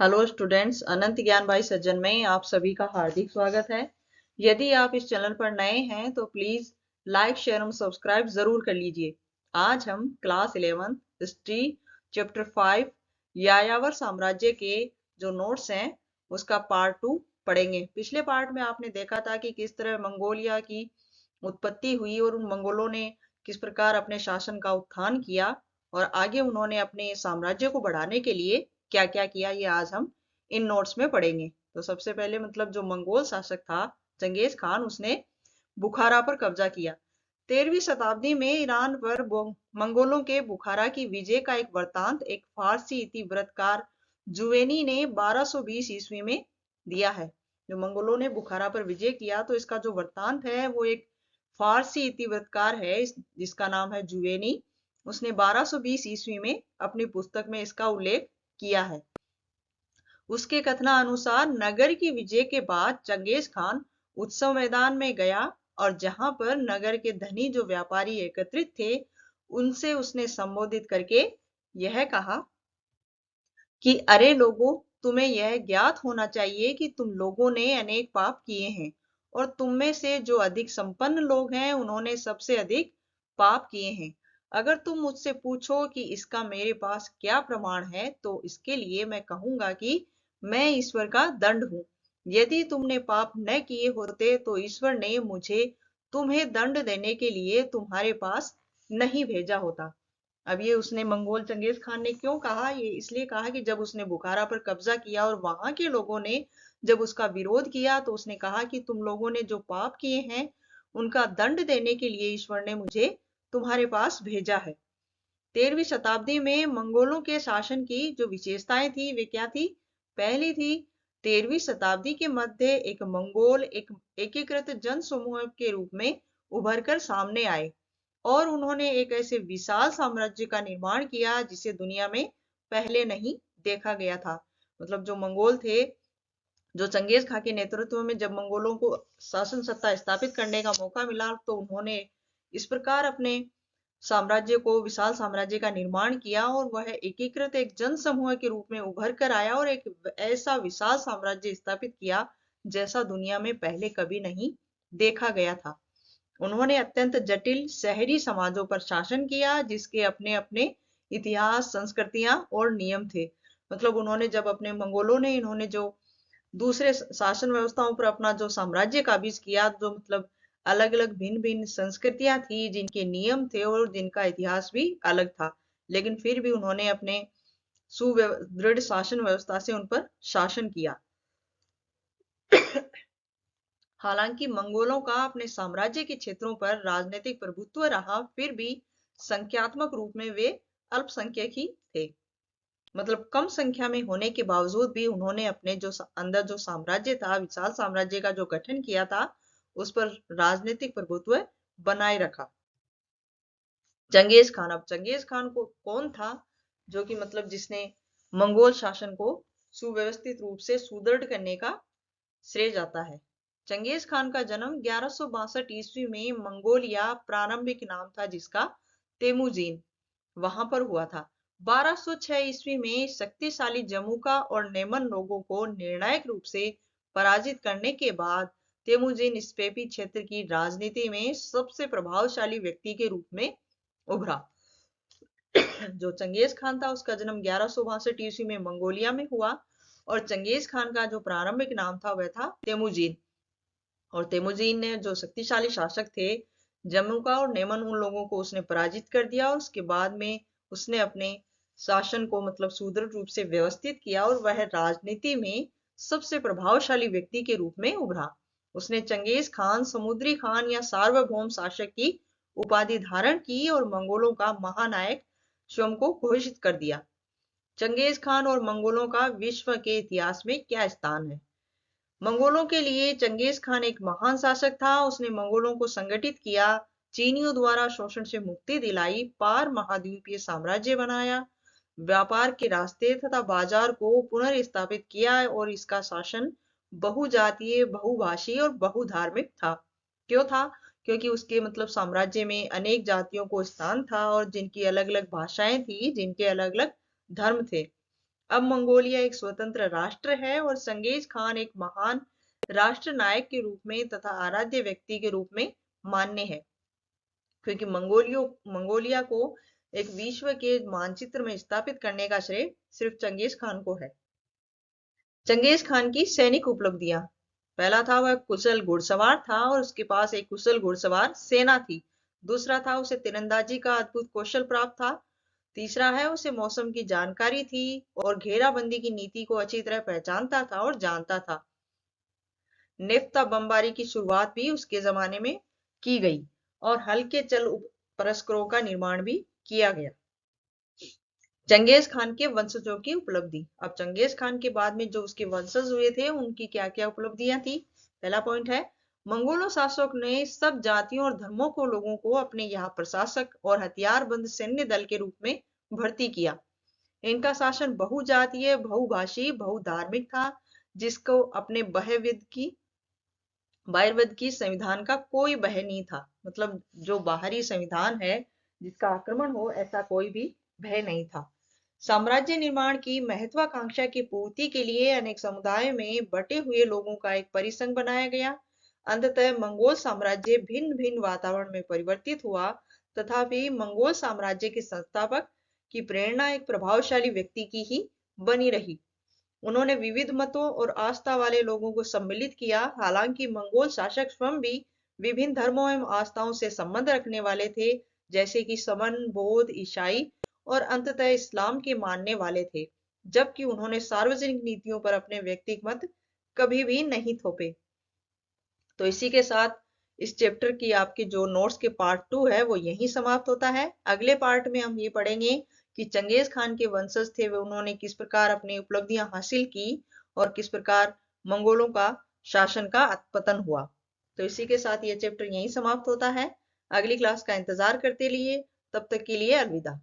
Hello students, अनंत ज्ञान भाई सज्जन में आप सभी का हार्दिक स्वागत है। यदि आप इस चैनल पर नए हैं तो प्लीज लाइक शेयर और सब्सक्राइब जरूर कर लीजिए। आज हम क्लास 11 हिस्ट्री चैप्टर 5 यायावर साम्राज्य के जो नोट्स हैं उसका पार्ट 2 पढ़ेंगे। पिछले पार्ट में आपने देखा था कि किस तरह मंगोलिया की उत्पत्ति हुई और उन मंगोलों ने किस प्रकार अपने शासन का उत्थान किया और आगे उन्होंने अपने साम्राज्य को बढ़ाने के लिए क्या क्या किया, ये आज हम इन नोट्स में पढ़ेंगे। तो सबसे पहले जो मंगोल शासक था चंगेज खान, उसने बुखारा पर कब्जा किया। 13वीं शताब्दी में ईरान पर मंगोलों के बुखारा की विजय का एक वृत्तांत एक फारसी इतिवृत्तकार जुवेनी ने 1220 ईस्वी में दिया है। जो मंगोलों ने बुखारा पर विजय किया तो इसका जो वृत्तांत है वो एक फारसी इतिवृत्तकार है जिसका नाम है जुवेनी। उसने 1220 ईस्वी में अपनी पुस्तक में इसका उल्लेख किया है। उसके कथनानुसार नगर की विजय के बाद चंगेज खान उत्सव मैदान में गया और जहां पर नगर के धनी जो व्यापारी एकत्रित थे उनसे उसने संबोधित करके यह कहा कि अरे लोगों, तुम्हें यह ज्ञात होना चाहिए कि तुम लोगों ने अनेक पाप किए हैं और तुम में से जो अधिक संपन्न लोग हैं उन्होंने सबसे अधिक पाप किए हैं। अगर तुम मुझसे पूछो कि इसका मेरे पास क्या प्रमाण है तो इसके लिए मैं कहूंगा कि मैं ईश्वर का दंड हूं। यदि तुमने पाप न किए होते तो ईश्वर ने मुझे तुम्हें दंड देने के लिए तुम्हारे पास नहीं भेजा होता। अब ये उसने मंगोल चंगेज खान ने क्यों कहा, ये इसलिए कहा कि जब उसने बुखारा पर कब्जा किया और वहां के लोगों ने जब उसका विरोध किया तो उसने कहा कि तुम लोगों ने जो पाप किए हैं उनका दंड देने के लिए ईश्वर ने मुझे तुम्हारे पास भेजा है। 13वीं शताब्दी में मंगोलों के शासन की जो विशेषताएं थी वे क्या थी। पहली थी, 13वीं शताब्दी के मध्य एक मंगोल एक एकीकृत जन समूह के रूप में उभर कर सामने आए और उन्होंने एक ऐसे विशाल साम्राज्य का निर्माण किया जिसे दुनिया में पहले नहीं देखा गया था। जो मंगोल थे, जो चंगेज खां के नेतृत्व में जब मंगोलों को शासन सत्ता स्थापित करने का मौका मिला तो उन्होंने इस प्रकार अपने साम्राज्य को विशाल साम्राज्य का निर्माण किया और वह एकीकृत एक जन समूह के रूप में उभर कर आया और एक ऐसा विशाल साम्राज्य स्थापित किया जैसा दुनिया में पहले कभी नहीं देखा गया था। उन्होंने अत्यंत जटिल शहरी समाजों पर शासन किया जिसके अपने अपने इतिहास, संस्कृतियां और नियम थे। उन्होंने जब अपने मंगोलों ने इन्होंने जो दूसरे शासन व्यवस्थाओं पर अपना जो साम्राज्य काबिज किया, जो अलग अलग भिन्न भिन्न संस्कृतियां थी, जिनके नियम थे और जिनका इतिहास भी अलग था, लेकिन फिर भी उन्होंने अपने सुदृढ़ शासन व्यवस्था से उन पर शासन किया। हालांकि मंगोलों का अपने साम्राज्य के क्षेत्रों पर राजनीतिक प्रभुत्व रहा, फिर भी संख्यात्मक रूप में वे अल्पसंख्यक ही थे। कम संख्या में होने के बावजूद भी उन्होंने अपने जो अंदर जो साम्राज्य था, विशाल साम्राज्य का जो गठन किया था, उस पर राजनीतिक प्रभुत्व बनाए रखा। चंगेज खान, अब चंगेज खान को कौन था जो कि जिसने मंगोल शासन को सुव्यवस्थित रूप से सुदृढ़ करने का श्रेय जाता है। चंगेज खान का जन्म 1162 ईस्वी में मंगोलिया प्रारंभिक नाम था जिसका तेमुजीन, वहां पर हुआ था। 1206 ईस्वी में शक्तिशाली जमुका और नेमन लोगों को निर्णायक रूप से पराजित करने के बाद तेमुजीन स्टेपी क्षेत्र की राजनीति में सबसे प्रभावशाली व्यक्ति के रूप में उभरा। जो चंगेज खान था उसका जन्म 1162 ईस्वी में मंगोलिया में हुआ और चंगेज खान का जो प्रारंभिक नाम था वह था तेमुजीन। और तेमुजीन ने जो शक्तिशाली शासक थे जमुका और नेमन, उन लोगों को उसने पराजित कर दिया और उसके बाद में उसने अपने शासन को सुदृढ़ रूप से व्यवस्थित किया और वह राजनीति में सबसे प्रभावशाली व्यक्ति के रूप में उभरा। उसने चंगेज खान, समुद्री खान या सार्वभौम शासक की उपाधि धारण की और मंगोलों का महानायक स्वयं को घोषित कर दिया। चंगेज खान और मंगोलों का विश्व के इतिहास में क्या स्थान है। मंगोलों के लिए चंगेज खान एक महान शासक था। उसने मंगोलों को संगठित किया, चीनियों द्वारा शोषण से मुक्ति दिलाई, पार महाद्वीपीय साम्राज्य बनाया, व्यापार के रास्ते तथा बाजार को पुनर्स्थापित किया और इसका शासन बहुजातीय, बहुभाषी और बहुधार्मिक था। क्यों था? क्योंकि उसके साम्राज्य में अनेक जातियों को स्थान था और जिनकी अलग अलग भाषाएं थी, जिनके अलग अलग धर्म थे। अब मंगोलिया एक स्वतंत्र राष्ट्र है और चंगेज खान एक महान राष्ट्र नायक के रूप में तथा आराध्य व्यक्ति के रूप में मान्य है, क्योंकि मंगोलिया को एक विश्व के मानचित्र में स्थापित करने का श्रेय सिर्फ चंगेज खान को है। चंगेज खान की सैनिक उपलब्धियां। पहला था वह कुशल घुड़सवार था और उसके पास एक कुशल घुड़सवार सेना थी। दूसरा था उसे तीरंदाजी का अद्भुत कौशल प्राप्त था। तीसरा है उसे मौसम की जानकारी थी और घेराबंदी की नीति को अच्छी तरह पहचानता था और जानता था। नेफ्ता बमबारी की शुरुआत भी उसके जमाने में की गई और हल्के चल परस्करों का निर्माण भी किया गया। चंगेज खान के वंशजों की उपलब्धि। अब चंगेज खान के बाद में जो उसके वंशज हुए थे उनकी क्या क्या उपलब्धियां थी। पहला पॉइंट है, मंगोलों शासक ने सब जातियों और धर्मों को लोगों को अपने यहाँ प्रशासक और हथियारबंद सैन्य दल के रूप में भर्ती किया। इनका शासन बहुजातीय, बहुभाषी, बहुधार्मिक था, जिसको अपने बहिर्वेद की संविधान का कोई भय नहीं था। मतलब जो बाहरी संविधान है जिसका आक्रमण हो, ऐसा कोई भी भय नहीं था। साम्राज्य निर्माण की महत्वाकांक्षा की पूर्ति के लिए अनेक समुदायों में बटे हुए लोगों का एक परिसंघ बनाया गया। अंततः मंगोल साम्राज्य भिन्न भिन्न वातावरण में परिवर्तित हुआ, तथापि मंगोल साम्राज्य के संस्थापक की प्रेरणा एक प्रभावशाली व्यक्ति की ही बनी रही। उन्होंने विविध मतों और आस्था वाले लोगों को सम्मिलित किया। हालांकि मंगोल शासक स्वयं भी विभिन्न धर्मों एवं आस्थाओं से संबंध रखने वाले थे, जैसे कि समन, बौद्ध, ईसाई और अंततः इस्लाम के मानने वाले थे, जबकि उन्होंने सार्वजनिक नीतियों पर अपने व्यक्तिगत मत कभी भी नहीं थोपे। तो इसी के साथ इस चैप्टर की आपके जो नोट्स के पार्ट 2 है वो यहीं समाप्त होता है। अगले पार्ट में हम ये पढ़ेंगे कि चंगेज खान के वंशज थे वे उन्होंने किस प्रकार अपनी उपलब्धियां हासिल की और किस प्रकार मंगोलों का शासन का पतन हुआ। तो इसी के साथ ये चैप्टर यहीं समाप्त होता है। अगली क्लास का इंतजार करते रहिए। तब तक के लिए अलविदा।